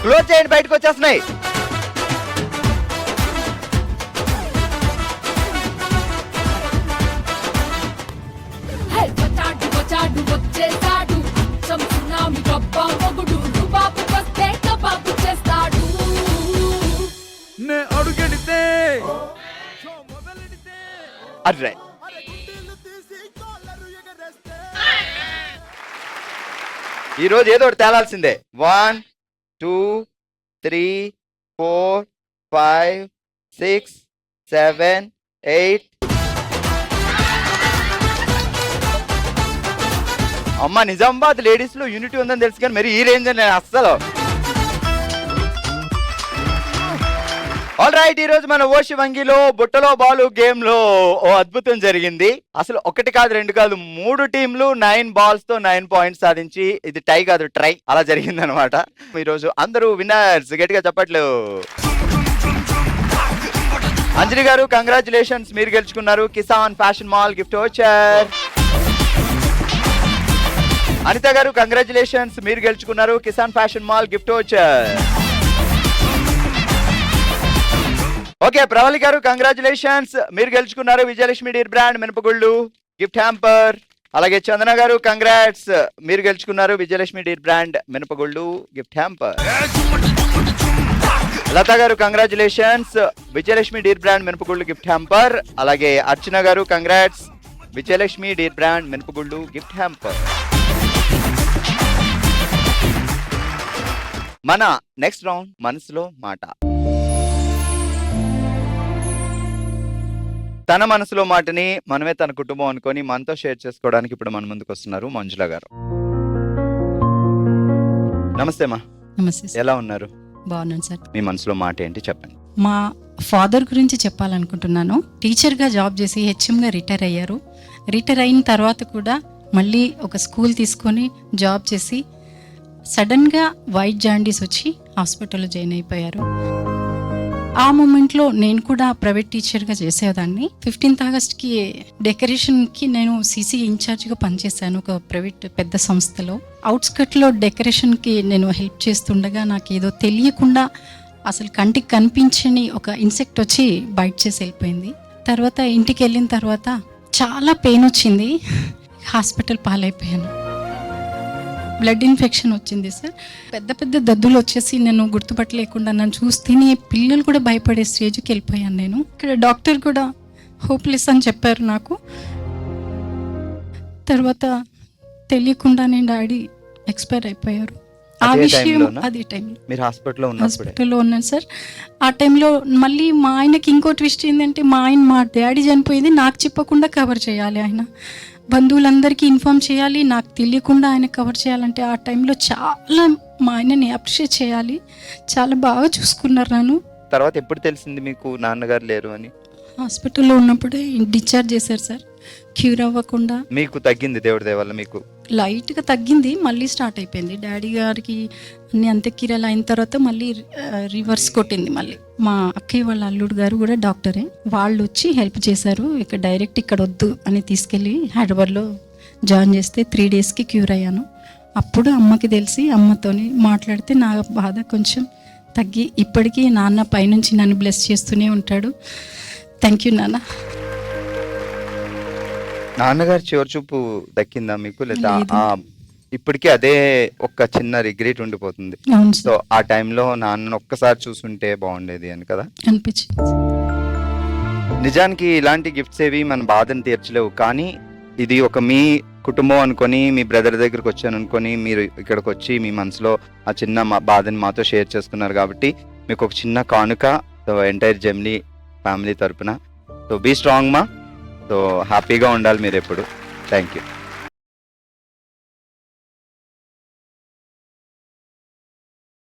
Close చేయండి, బయటకు వచ్చేస్తున్నాయి. అరే ఈరోజు ఏదో ఒకటి తేలాల్సిందే. 1 2 3 4 5 6 7 8. అమ్మ నిజామాబాద్ లేడీస్ లో యూనిటీ ఉందని తెలుసు కానీ మరి ఈ రేంజ్ అని నేను అస్సలు. ఆల్ రైట్, ఈ రోజు మన ఓషి వంగిలో బుట్టలో బాలు గేమ్ లో ఓ అద్భుతం జరిగింది. అసలు ఒకటి కాదు, రెండు కాదు, 3 టీంలు 9 బాల్స్ తో 9 పాయింట్స్ సాధించి, ఇది టై కాదు ట్రై, అలా జరిగింది అనమాట. ఈ రోజు అందరూ విన్నర్స్, గట్టిగా చెప్పట్లు. అంజలి గారు కంగ్రాచులేషన్స్, మీరు గెలుచుకున్నారు Kisan fashion mall gift voucher. Anita గారు కంగ్రాచులేషన్స్, మీరు గెలుచుకున్నారు Kisan fashion mall gift voucher. Okay, Pravali గారు కంగ్రాచులేషన్స్, మీరు గెలుచుకున్నారు విజయలక్ష్మి డీర్ బ్రాండ్ మినపగుళ్ళు గిఫ్ట్ హ్యాంపర్. అలాగే చందన గారు కంగ్రాట్స్, మీరు గెలుచుకున్నారు విజయలక్ష్మి డీర్ బ్రాండ్ మినపగుళ్ళు గిఫ్ట్ హ్యాంపర్. లతా గారు కంగ్రాచులేషన్స్, విజయలక్ష్మి డీర్ బ్రాండ్ మినపగుళ్ళు గిఫ్ట్ హ్యాంపర్. అలాగే అర్చన గారు కంగ్రాట్స్, విజయలక్ష్మి డీర్ బ్రాండ్ మినపగుళ్ళు గిఫ్ట్ హ్యాంపర్. మన నెక్స్ట్ రౌండ్ మనసులో మాట. తన మనసులో మాటని మనమే తన కుటుంబం అనుకొని మనతో షేర్ చేసుకోవడానికి ఇప్పుడు మన ముందుకు వస్తున్నారు మంజుల గారు. నమస్తే మా. నమస్తే. ఎలా ఉన్నారు? బాగున్నాను సార్. మీ మనసులో మాట ఏంటి చెప్పండి. మా ఫాదర్ గురించి చెప్పాలనుకుంటున్నాను. టీచర్గా జాబ్ చేసి హెచ్ఎంగా రిటైర్ అయ్యారు. రిటైర్ అయిన తర్వాత కూడా మళ్ళీ ఒక స్కూల్ తీసుకొని జాబ్ చేసి సడన్గా వైట్ జాండీస్ వచ్చి హాస్పిటల్లో జాయిన్ అయిపోయారు. ఆ మూమెంట్లో నేను కూడా ప్రైవేట్ టీచర్గా చేసేదాన్ని. 15th ఆగస్ట్కి డెకరేషన్కి నేను సీసీ ఇన్ఛార్జ్గా పనిచేశాను ఒక ప్రైవేట్ పెద్ద సంస్థలో. అవుట్స్కట్లో డెకరేషన్కి నేను హెల్ప్ చేస్తుండగా నాకు ఏదో తెలియకుండా అసలు కంటికి కనిపించని ఒక ఇన్సెక్ట్ వచ్చి బైట్ చేసి వెళ్ళిపోయింది. తర్వాత ఇంటికి వెళ్ళిన తర్వాత చాలా పెయిన్ వచ్చింది, హాస్పిటల్ పాలైపోయాను. బ్లడ్ ఇన్ఫెక్షన్ వచ్చింది సార్. పెద్ద పెద్ద దద్దులు వచ్చేసి నేను గుర్తుపట్టలేకుండా నన్ను చూస్తేనే పిల్లలు కూడా భయపడే స్టేజ్కి వెళ్ళిపోయాను నేను. ఇక్కడ డాక్టర్ కూడా హోప్లెస్ అని చెప్పారు నాకు. తర్వాత తెలియకుండానే డాడీ ఎక్స్పైర్ అయిపోయారు. ఆ విషయం అదే టైంలో హాస్పిటల్లో ఉన్నాను సార్. ఆ టైంలో మళ్ళీ మా ఆయనకి ఇంకో ట్విస్ట్ ఏంటంటే మా డాడీ చనిపోయింది నాకు చెప్పకుండా కవర్ చేయాలి, ఆయన బంధువులందరికీ ఇన్ఫార్మ్ చేయాలి, నాకు తెలియకుండా ఆయన కవర్ చేయాలంటే ఆ టైంలో చాలా మా ఆయనని అప్రిషియేట్ చేయాలి. చాలా బాగా చూసుకున్నారు నన్ను. తర్వాత ఎప్పుడు తెలిసింది మీకు నాన్నగారు లేరు అని? హాస్పిటల్లో ఉన్నప్పుడే డిశ్చార్జ్ చేశారు సార్. క్యూర్ అవ్వకుండా. మీకు తగ్గింది దేవుడి దయ వల్ల? మీకు లైట్గా తగ్గింది, మళ్ళీ స్టార్ట్ అయిపోయింది. డాడీ గారికి అన్ని అంత్యక్రియలు అయిన తర్వాత మళ్ళీ రివర్స్ కొట్టింది మళ్ళీ. మా అక్కయ్య వాళ్ళ అల్లుడు గారు కూడా డాక్టరే, వాళ్ళు వచ్చి హెల్ప్ చేశారు. ఇక్కడ డైరెక్ట్ ఇక్కడ వద్దు అని తీసుకెళ్ళి హైదరాబాద్లో జాయిన్ చేస్తే 3 డేస్కి క్యూర్ అయ్యాను. అప్పుడు అమ్మకి తెలిసి అమ్మతోని మాట్లాడితే నా బాధ కొంచెం తగ్గి ఇప్పటికీ నాన్న పైనుంచి నన్ను బ్లెస్ చేస్తూనే ఉంటాడు. థ్యాంక్ యూ నాన్న. నాన్నగారు చివరి చూపు దక్కిందా మీకు, లేదా ఇప్పటికీ అదే ఒక చిన్న రిగ్రెట్ ఉండిపోతుంది? సో ఆ టైంలో నాన్న ఒక్కసారి చూసుంటే బాగుండేది అని కదా అనిపించింది. నిజానికి ఇలాంటి గిఫ్ట్స్ ఏవి మన బాధను తీర్చలేవు, కానీ ఇది ఒక మీ కుటుంబం అనుకొని మీ బ్రదర్ దగ్గరకు వచ్చాను అనుకొని మీరు ఇక్కడికి వచ్చి మీ మనసులో ఆ చిన్న బాధని మాతో షేర్ చేసుకున్నారు కాబట్టి మీకు ఒక చిన్న కానుక ఎంటైర్ జెమినీ ఫ్యామిలీ తరపున. సో బీ స్ట్రాంగ్ మా. సో హ్యాపీగా ఉండాలి మీరు ఎప్పుడు. Thank you.